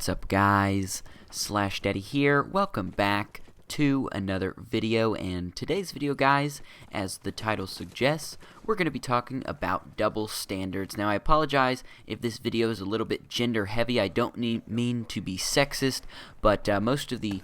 What's up, guys? Slash Daddy here. Welcome back to another video, and today's video, guys, as the title suggests, we're going to be talking about double standards. Now, I apologize if this video is a little bit gender heavy. I don't mean to be sexist, but most of the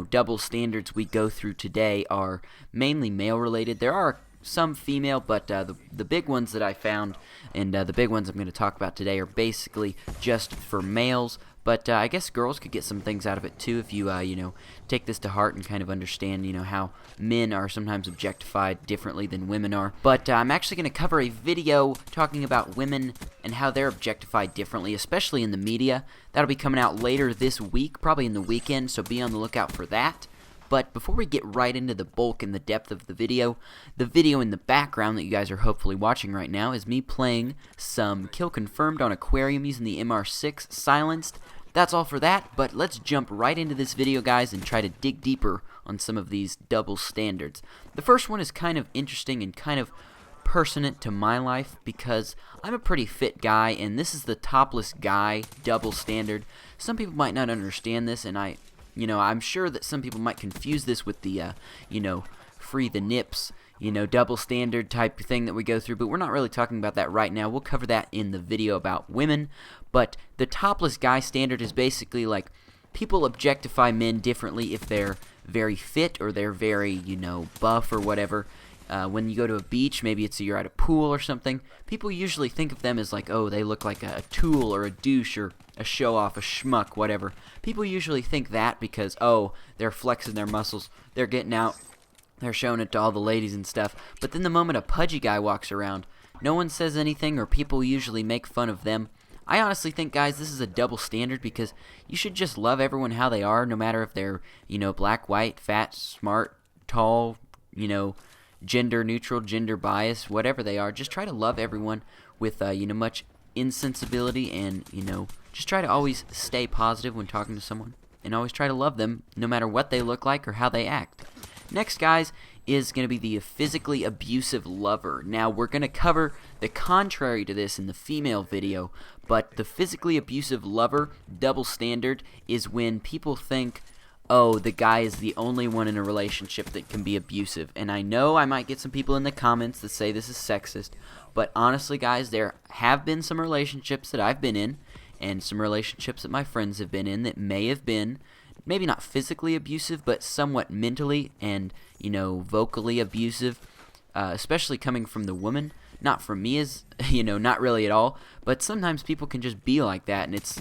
double standards we go through today are mainly male related. There are some female, but the big ones that I found and the big ones I'm going to talk about today are basically just for males. But I guess girls could get some things out of it too if you take this to heart and kind of understand how men are sometimes objectified differently than women are. But I'm actually going to cover a video talking about women and how they're objectified differently, especially in the media. That'll be coming out later this week, probably in the weekend, so be on the lookout for that. But before we get right into the bulk and the depth of the video in the background that you guys are hopefully watching right now is me playing some Kill Confirmed on Aquarium using the MR6 silenced. That's all for that, but let's jump right into this video, guys, and try to dig deeper on some of these double standards. The first one is kind of interesting and kind of pertinent to my life because I'm a pretty fit guy, and this is the topless guy double standard. Some people might not understand this, and I'm sure that some people might confuse this with the, free the nips, double standard type thing that we go through, but we're not really talking about that right now. We'll cover that in the video about women, but the topless guy standard is basically like people objectify men differently if they're very fit or they're very, buff or whatever. When you go to a beach, maybe you're at a pool or something, people usually think of them as like, oh, they look like a tool or a douche or a show-off, a schmuck, whatever. People usually think that because, oh, they're flexing their muscles, they're getting out, they're showing it to all the ladies and stuff. But then the moment a pudgy guy walks around, no one says anything or people usually make fun of them. I honestly think, guys, this is a double standard because you should just love everyone how they are, no matter if they're, black, white, fat, smart, tall, gender neutral, gender biased, whatever they are. Just try to love everyone with, much insensibility and, just try to always stay positive when talking to someone and always try to love them no matter what they look like or how they act. Next, guys, is going to be the physically abusive lover. Now, we're going to cover the contrary to this in the female video, but the physically abusive lover double standard is when people think, oh, the guy is the only one in a relationship that can be abusive. And I know I might get some people in the comments that say this is sexist, but honestly, guys, there have been some relationships that I've been in and some relationships that my friends have been in that may have been maybe not physically abusive, but somewhat mentally and, vocally abusive, especially coming from the woman. Not from me as, not really at all, but sometimes people can just be like that, and it's,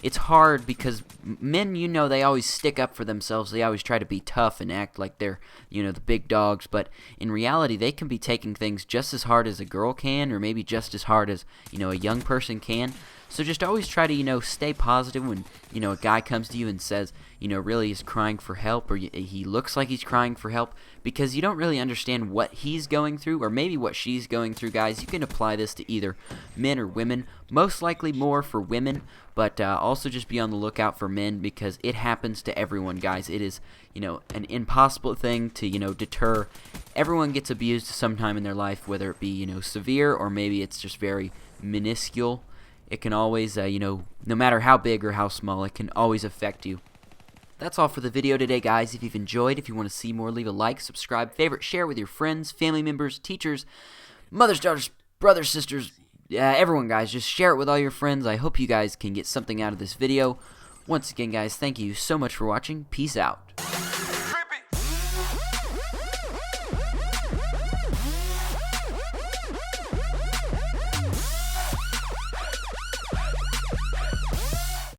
it's hard because men, they always stick up for themselves. They always try to be tough and act like they're, the big dogs, but in reality, they can be taking things just as hard as a girl can, or maybe just as hard as, a young person can. So just always try to, stay positive when, a guy comes to you and says, really is crying for help, or he looks like he's crying for help, because you don't really understand what he's going through, or maybe what she's going through, guys. You can apply this to either men or women, most likely more for women, but also just be on the lookout for men, because it happens to everyone, guys. It is, an impossible thing to, deter. Everyone gets abused sometime in their life, whether it be, severe, or maybe it's just very minuscule. It can always, no matter how big or how small, it can always affect you. That's all for the video today, guys. If you've enjoyed, if you want to see more, leave a like, subscribe, favorite, share with your friends, family members, teachers, mothers, daughters, brothers, sisters, everyone, guys. Just share it with all your friends. I hope you guys can get something out of this video. Once again, guys, thank you so much for watching. Peace out.